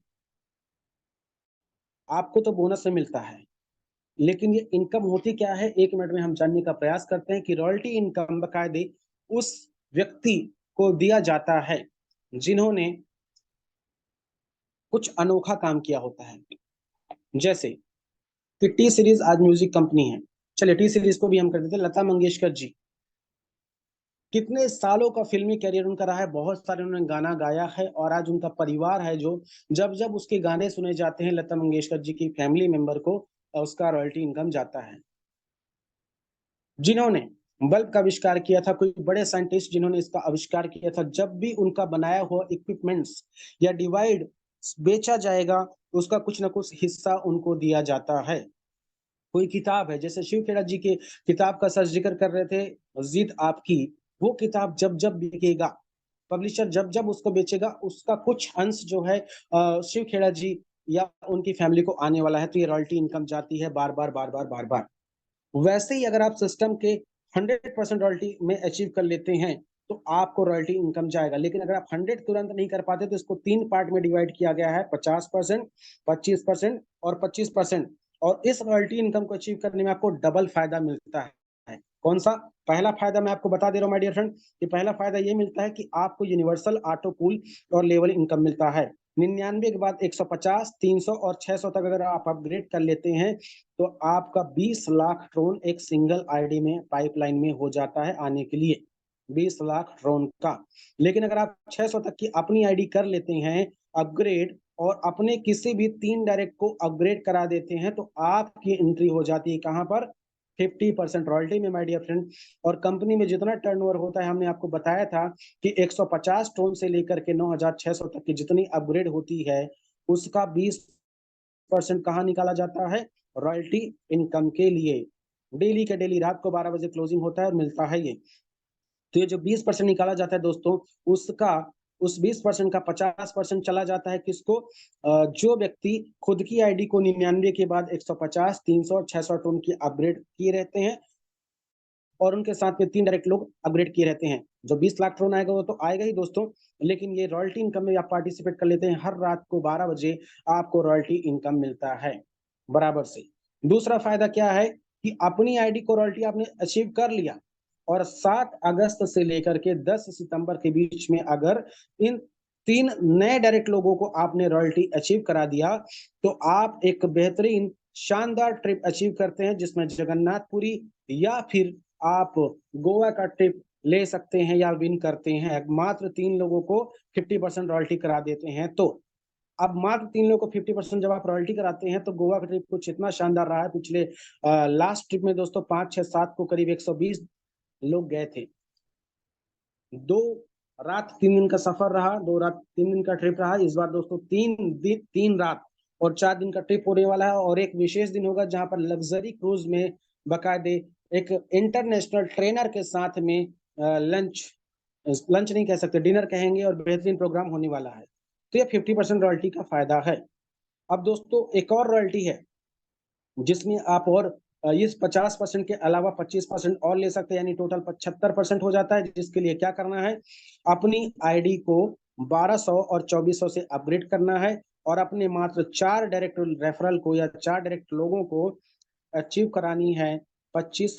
आपको तो बोनस में मिलता है, लेकिन ये इनकम होती क्या है, 1 मिनट में हम जानने का प्रयास करते हैं कि रॉयल्टी इनकम बाकायदे उस व्यक्ति को दिया जाता है जिन्होंने कुछ अनोखा काम किया होता है। जैसे कि टी सीरीज आज म्यूजिक कंपनी है, चलिए टी सीरीज को भी हम कर देते हैं। लता मंगेशकर जी, कितने सालों का फिल्मी करियर उनका रहा है, बहुत सारे उन्होंने गाना गाया है और आज उनका परिवार है जो जब जब उसके गाने सुने जाते हैं लता मंगेशकर जी की फैमिली मेंबर को उसका रॉयल्टी इनकम जाता है। जिन्होंने बल्ब का आविष्कार किया था, कोई बड़े साइंटिस्ट जिन्होंने इसका आविष्कार किया था, जब भी उनका बनाया हुआ इक्विपमेंट्स या डिवाइड बेचा जाएगा, उसका कुछ ना कुछ हिस्सा उनको दिया जाता है। कोई किताब है, जैसे शिव खेड़ा जी के किताब का सर जिक्र कर रहे थे, जिद आपकी, वो किताब जब जब बिकेगा, पब्लिशर जब जब उसको बेचेगा, उसका कुछ अंश जो है शिव खेड़ा जी या उनकी फैमिली को आने वाला है, तो ये रॉयल्टी इनकम जाती है बार बार बार बार बार बार। वैसे ही अगर आप सिस्टम के 100% रॉयल्टी में अचीव कर लेते हैं तो आपको रॉयल्टी इनकम जाएगा। लेकिन अगर आप 100 तुरंत नहीं कर पाते तो इसको 3 पार्ट में डिवाइड किया गया है, 50%, 25% और 25%। और इस रॉयल्टी इनकम को अचीव करने में आपको डबल फायदा मिलता है। कौन सा? पहला फायदा मैं आपको बता दे रहा हूँ माय डियर फ्रेंड, कि पहला फायदा ये मिलता है कि आपको यूनिवर्सल ऑटो पूल और लेवल इनकम मिलता है। 99 के बाद 150, 300 और 600 तक अगर आप अपग्रेड कर लेते हैं तो आपका 20 लाख ड्रोन एक सिंगल आईडी में पाइपलाइन में हो जाता है आने के लिए, 20 लाख ड्रोन का। लेकिन अगर आप 600 तक की अपनी आईडी कर लेते हैं अपग्रेड और अपने किसी भी 3 डायरेक्ट को अपग्रेड करा देते हैं तो आपकी एंट्री हो जाती है कहां पर? 50% रॉयल्टी में माय डियर फ्रेंड। और कंपनी में जितना टर्नओवर होता है, हमने आपको बताया था कि 150 टन से लेकर के 9600 तक की जितनी अपग्रेड होती है उसका 20% कहाँ निकाला जाता है? रॉयल्टी इनकम के लिए। डेली के डेली रात को 12 बजे क्लोजिंग होता है और मिलता है ये। तो ये जो 20% निकाला जाता है दोस्तों, उसका उस 20% का 50% चला जाता है किसको? जो व्यक्ति खुद की आईडी को 99 के बाद 150, 300 और 600 टन की अपग्रेड किए रहते हैं और उनके साथ में 3 डायरेक्ट लोग अपग्रेड किए रहते हैं। जो 20 लाख ड्रोन आएगा वो तो आएगा ही दोस्तों, लेकिन ये रॉयल्टी इनकम में आप पार्टिसिपेट कर लेते हैं, हर रात को 12 बजे आपको रॉयल्टी इनकम मिलता है बराबर से। दूसरा फायदा क्या है कि अपनी आईडी को रॉयल्टी आपने अचीव कर लिया और 7 अगस्त से लेकर के 10 सितंबर के बीच में अगर इन 3 नए डायरेक्ट लोगों को आपने रॉयल्टी अचीव करा दिया तो आप एक बेहतरीन शानदार ट्रिप अचीव करते हैं, जिसमें जगन्नाथपुरी या फिर आप गोवा का ट्रिप ले सकते हैं या विन करते हैं। मात्र 3 लोगों को 50% रॉयल्टी करा देते हैं तो अब मात्र 3 लोगों को 50% जब आप रॉयल्टी कराते हैं, तो गोवा का ट्रिप कुछ इतना शानदार रहा है। पिछले लास्ट ट्रिप में दोस्तों 5, 6, 7 को करीब 120 लोग गए थे। 2 रात 3 दिन का सफर रहा, 2 रात 3 दिन का ट्रिप रहा। इस बार दोस्तों 3 रात और 4 दिन का ट्रिप होने वाला है, और एक विशेष दिन होगा जहां पर लग्जरी क्रूज में बाकायदे एक इंटरनेशनल ट्रेनर के साथ में लंच लंच नहीं कह सकते, डिनर कहेंगे, और बेहतरीन प्रोग्राम होने वाला है। तो ये 50% रॉयल्टी का फायदा है। अब दोस्तों एक और रॉयल्टी है जिसमें आप और इस 50% के अलावा 25% और ले सकते हैं, यानी टोटल 75% हो जाता है। जिसके लिए क्या करना है, अपनी आईडी को 1200 और 2400 से अपग्रेड करना है, और अपने मात्र 4 डायरेक्ट रेफरल को या 4 डायरेक्ट लोगों को अचीव करानी है 25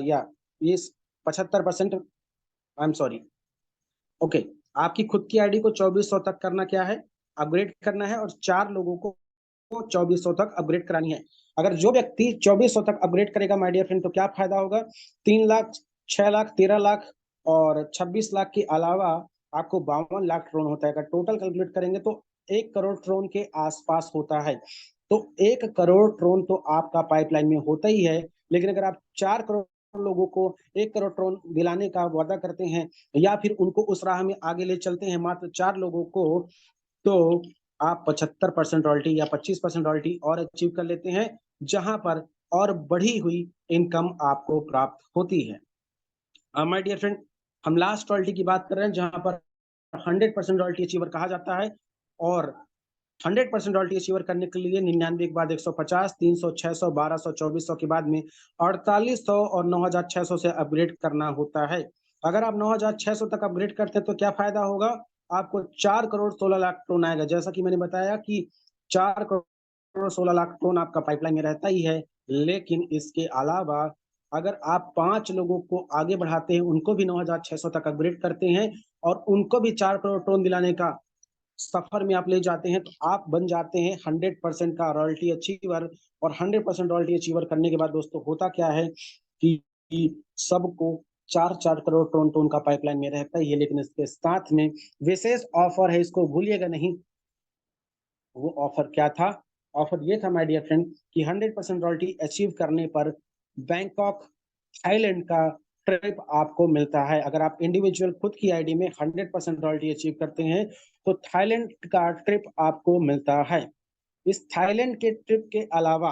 या ये 75%, आई एम सॉरी, ओके, आपकी खुद की आईडी को 2400 तक करना क्या है, अपग्रेड करना है, और 4 लोगों को 2400 तक अपग्रेड करानी है। अगर जो व्यक्ति 2400 तक अपग्रेड करेगा माय डियर फ्रेंड, तो क्या फायदा होगा, 3 लाख, 6 लाख, 13 लाख और 26 लाख के अलावा आपको 52 लाख ट्रोन होता है। अगर टोटल कैलकुलेट करेंगे तो 1 करोड़ ट्रोन के आसपास होता है। तो 1 करोड़ ट्रोन तो आपका पाइपलाइन में होता ही है, लेकिन अगर आप 4 करोड़ लोगों को 1 करोड़ ट्रोन दिलाने का वादा करते हैं, या फिर उनको उस राह में आगे ले चलते हैं मात्र 4 लोगों को, तो आप 75% रॉयल्टी या 25% रॉयल्टी और अचीव कर लेते हैं, जहां पर और बढ़ी हुई इनकम आपको प्राप्त होती है। माय डियर फ्रेंड, हम लास्ट रॉयल्टी की बात कर रहे हैं, जहां पर 100% रॉयल्टी अचीवर कहा जाता है, और 100% रॉयल्टी अचीवर करने के लिए 99 के बाद 150, 300, 600, 1200, 2400 के बाद में 4800 और 9600 से अपग्रेड करना होता है। अगर आप 9600 तक अपग्रेड करते हैं तो क्या फायदा होगा, आपको 4 करोड़ 16 लाख टोन आएगा। जैसा कि मैंने बताया कि 4 करोड़ 16 लाख टोन आपका पाइपलाइन में रहता ही है, लेकिन इसके अलावा अगर आप 5 लोगों को आगे बढ़ाते हैं, उनको भी 9600 तक अपग्रेड करते हैं, और उनको भी 4 करोड़ टोन दिलाने का सफर में आप ले जाते हैं, तो आप बन जाते हैं 100% का रॉयल्टी अचीवर। और 100% रॉयल्टी अचीवर करने के बाद दोस्तों होता क्या है कि सबको 4-4 करोड़ टोन टोन का पाइपलाइन में रहता ही है, लेकिन इसके साथ में विशेष ऑफर है, इसको भूलिएगा नहीं। वो ऑफर क्या था, ऑफर ये था माय डियर फ्रेंड कि 100% रॉयल्टी अचीव करने पर बैंकॉक थाईलैंड का ट्रिप आपको मिलता है। अगर आप इंडिविजुअल खुद की आईडी में 100% रॉयल्टी अचीव करते हैं, तो थाईलैंड का ट्रिप आपको मिलता है। इस थाईलैंड के ट्रिप के अलावा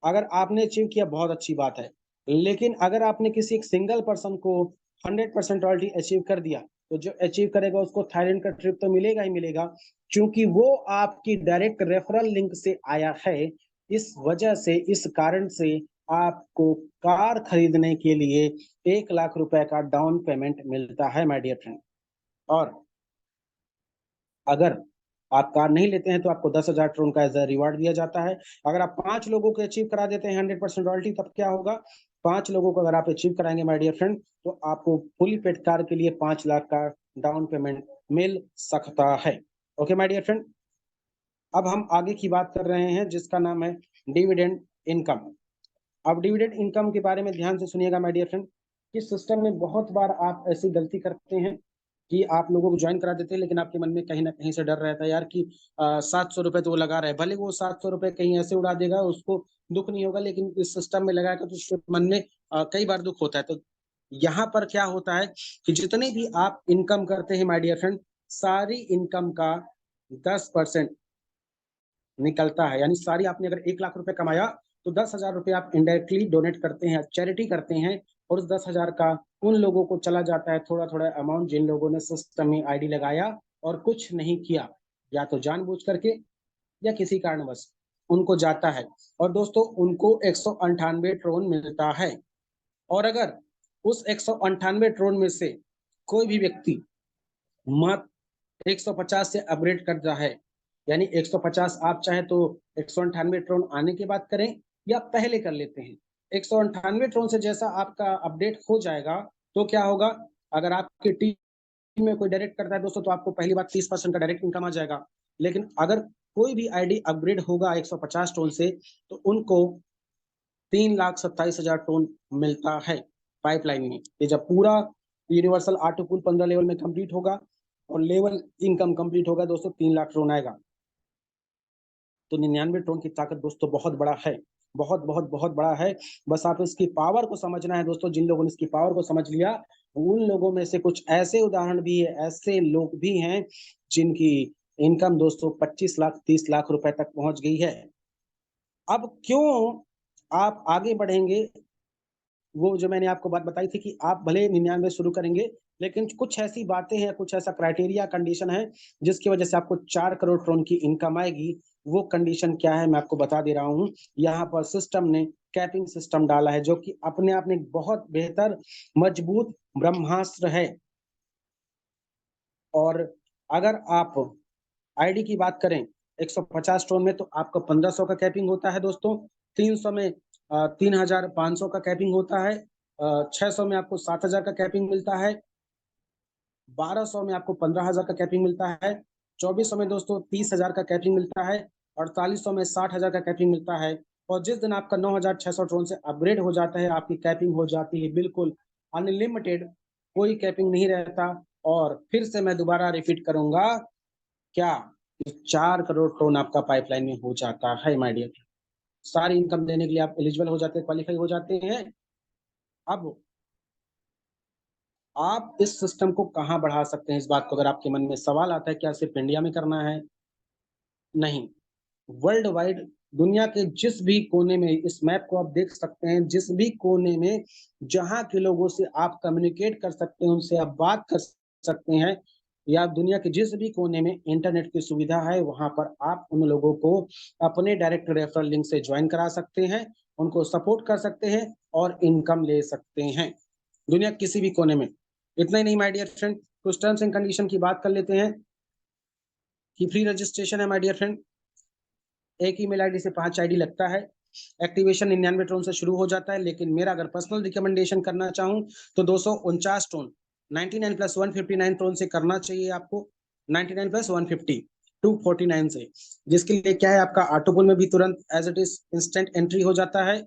अगर आपने अचीव किया, बहुत अच्छी बात है, लेकिन अगर आपने किसी एक सिंगल पर्सन को 100% रॉयल्टी अचीव कर दिया, तो जो अचीव करेगा उसको थाईलैंड का ट्रिप तो मिलेगा ही मिलेगा, क्योंकि वो आपकी डायरेक्ट रेफरल लिंक से आया है। इस वजह से, इस कारण से आपको कार खरीदने के लिए 1 लाख रुपए का डाउन पेमेंट मिलता है माय डियर फ्रेंड। और अगर आप कार नहीं लेते हैं तो आपको 10,000 ट्रोन का एज अ रिवार्ड दिया जाता है। अगर आप 5 लोगों को अचीव करा देते हैं 100% रॉयल्टी, तब क्या होगा, 5 लोगों को अगर आप अचीव कराएंगे माय डियर फ्रेंड, तो आपको फुली पेड कार के लिए 5 लाख का डाउन पेमेंट मिल सकता है। ओके माय डियर फ्रेंड, अब हम आगे की बात कर रहे हैं जिसका नाम है डिविडेंड इनकम। अब डिविडेंड इनकम के बारे में ध्यान से सुनिएगा माय डियर फ्रेंड। इस सिस्टम में बहुत बार आप ऐसी गलती करते हैं कि आप लोगों को ज्वाइन करा देते हैं, लेकिन आपके मन में कहीं ना कहीं से डर रहता है यार कि 700 रुपए तो वो लगा रहा है, भले वो 700 रुपए कहीं ऐसे उड़ा देगा, उसको दुख नहीं होगा, लेकिन इस सिस्टम में लगाएगा तो उसके मन में कई बार दुख होता है। तो यहाँ पर क्या होता है कि जितने भी आप इनकम करते हैं माय डियर फ्रेंड, सारी इनकम का 10% निकलता है। यानी सारी, आपने अगर 1 लाख रुपए कमाया, तो 10,000 रुपए आप इनडायरेक्टली डोनेट करते हैं, चैरिटी करते हैं, और उस 10,000 का उन लोगों को चला जाता है, थोड़ा थोड़ा अमाउंट, जिन लोगों ने सिस्टम में आईडी लगाया और कुछ नहीं किया, या तो जानबूझ करके या किसी कारणवश उनको जाता है। और दोस्तों उनको 198 ट्रोन मिलता है। और अगर उस 198 ट्रोन में से कोई भी व्यक्ति मात्र 150 से अपग्रेड कर रहा है, यानी 150 आप चाहे तो 198 ट्रोन आने के बाद करें, या पहले कर लेते हैं। 198 ट्रोन से जैसा आपका अपडेट हो जाएगा, तो क्या होगा, अगर आपकी टीम में कोई डायरेक्ट करता है दोस्तों, तो आपको पहली बात 30% का डायरेक्ट इनकम आ जाएगा। लेकिन अगर कोई भी आईडी अपग्रेड होगा 150 टोन से, तो उनको 3,27,000 टोन मिलता है पाइपलाइन में। ये जब पूरा यूनिवर्सल ऑटो पूल 15 लेवल में कंप्लीट होगा, और लेवल इनकम कंप्लीट होगा दोस्तों 3 लाख ट्रोन आएगा। तो 99 ट्रोन की ताकत दोस्तों बहुत बड़ा है, बहुत बहुत बहुत बड़ा है। बस आप इसकी पावर को समझना है दोस्तों। जिन लोगों ने इसकी पावर को समझ लिया, उन लोगों में से कुछ ऐसे उदाहरण भी है, ऐसे लोग भी हैं जिनकी इनकम दोस्तों 25 लाख 30 लाख रुपए तक पहुंच गई है। अब क्यों आप आगे बढ़ेंगे, वो जो मैंने आपको बात बताई थी कि आप भले 99 शुरू करेंगे, लेकिन कुछ ऐसी बातें हैं, कुछ ऐसा क्राइटेरिया कंडीशन है जिसकी वजह से आपको 4 करोड़ ट्रोन की इनकम आएगी। वो कंडीशन क्या है मैं आपको बता दे रहा हूँ। यहाँ पर सिस्टम ने कैपिंग सिस्टम डाला है जो कि अपने आप में बहुत बेहतर मजबूत ब्रह्मास्त्र है। और अगर आप आईडी की बात करें 150 ट्रोन में तो आपका 1500 का कैपिंग होता है दोस्तों। 300 में 3500 का कैपिंग होता है। 600 में आपको 7000 का कैपिंग मिलता है। 1200 में आपको 15000 का कैपिंग मिलता है। 2400 में दोस्तों 30000 का कैपिंग मिलता है। 4800 में 60000 का कैपिंग मिलता है। और जिस दिन आपका 9600 ट्रोन से अपग्रेड हो जाता है, आपकी कैपिंग हो जाती है बिल्कुल अनलिमिटेड, कोई कैपिंग नहीं रहता। और फिर से मैं दोबारा रिपीट करूंगा, क्या 4 करोड़ ट्रोन आपका पाइपलाइन में हो जाता है माय डियर। सारी इनकम देने के लिए आप एलिजिबल हो जाते हैं, क्वालिफाई हो जाते हैं। अब आप इस सिस्टम को कहाँ बढ़ा सकते हैं, इस बात को अगर आपके मन में सवाल आता है, क्या सिर्फ इंडिया में करना है? नहीं, वर्ल्ड वाइड दुनिया के जिस भी कोने में, इस मैप को आप देख सकते हैं, जिस भी कोने में जहां के लोगों से आप कम्युनिकेट कर सकते हैं, उनसे आप बात कर सकते हैं, या दुनिया के जिस भी कोने में इंटरनेट की सुविधा है, वहां पर आप उन लोगों को अपने डायरेक्ट रेफरल लिंक से ज्वाइन करा सकते हैं, उनको सपोर्ट कर सकते हैं और इनकम ले सकते हैं दुनिया किसी भी कोने में। इतना ही नहीं माय डियर फ्रेंड, कुछ टर्म्स एंड कंडीशन की बात कर लेते हैं कि फ्री रजिस्ट्रेशन है माय डियर फ्रेंड। एक ईमेल आईडी से 5 आईडी लगता है। एक्टिवेशन 99 ट्रोन से शुरू हो जाता है, लेकिन मेरा अगर पर्सनल रिकमेंडेशन करना चाहूं तो 249 ट्रोन 99 प्लस 159 ट्रोन से करना चाहिए आपको। 99 प्लस 150 249 से, जिसके लिए क्या है, आपका ऑटोपुल में भी तुरंत as it is instant entry हो जाता है।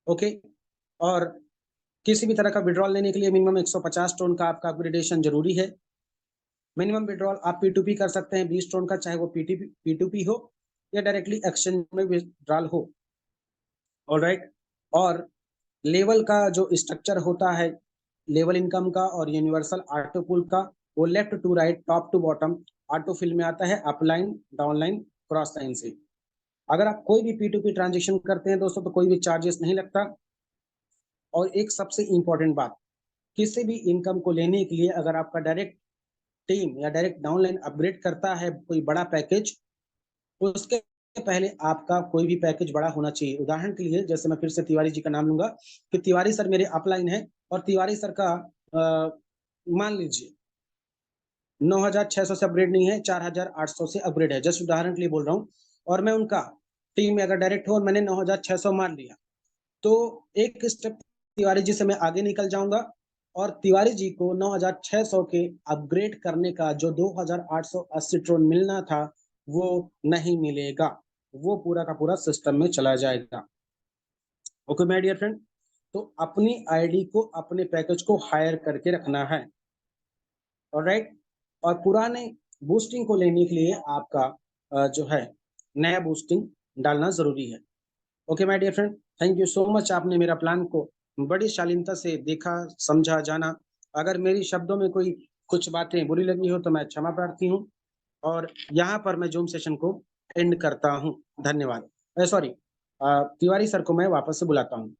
ओके। और किसी भी तरह का विड्रॉल लेने के लिए मिनिमम 150 ट्रोन का आपका अपग्रेडेशन जरूरी है। मिनिमम विड्रॉल आप P2P कर सकते हैं 20 ट्रोन का, चाहे वो P2P हो या डायरेक्टली एक्सचेंज में विड्रॉल हो। ऑलराइट। और लेवल का जो स्ट्रक्चर होता है, लेवल इनकम का और यूनिवर्सल ऑटो पुल का, वो left to right top to bottom auto fill में आता है, अपलाइन डाउनलाइन क्रॉस लाइन से। अगर आप कोई भी P2P ट्रांजेक्शन करते हैं दोस्तों तो कोई भी चार्जेस नहीं लगता। और एक सबसे इंपॉर्टेंट बात, किसी भी इनकम को लेने के लिए अगर आपका डायरेक्ट टीम या डायरेक्ट डाउनलाइन अपग्रेड करता है कोई बड़ा पैकेज, उसके पहले आपका कोई भी पैकेज बड़ा होना चाहिए। उदाहरण के लिए जैसे मैं फिर से तिवारी जी का नाम लूंगा कि तिवारी सर मेरे अपलाइन है और तिवारी सर का मान लीजिए 9600 से अपग्रेड नहीं है, 4800 से अपग्रेड है, जस्ट उदाहरण के लिए बोल रहा हूँ। और मैं उनका टीम में अगर डायरेक्ट हो और मैंने 9600 मान लिया, तो एक स्टेप तिवारी जी से मैं आगे निकल जाऊंगा और तिवारी जी को 9600 के अपग्रेड करने का जो 2880 ट्रोन मिलना था वो नहीं मिलेगा, वो पूरा का पूरा सिस्टम में चला जाएगा। ओके माय डियर फ्रेंड, तो अपनी आईडी को, अपने पैकेज को हायर करके रखना है। ऑलराइट। और पुराने बूस्टिंग को लेने के लिए आपका जो है नया बूस्टिंग डालना जरूरी है। Okay my dear friend, thank you so much. आपने मेरा प्लान को बड़ी शालीनता से देखा, समझा, जाना। अगर मेरी शब्दों में कोई कुछ बातें बुरी लगी हो तो मैं क्षमा प्रार्थी हूँ। और यहाँ पर मैं जूम सेशन को एंड करता हूँ। धन्यवाद। सॉरी, तिवारी सर को मैं वापस से बुलाता हूँ।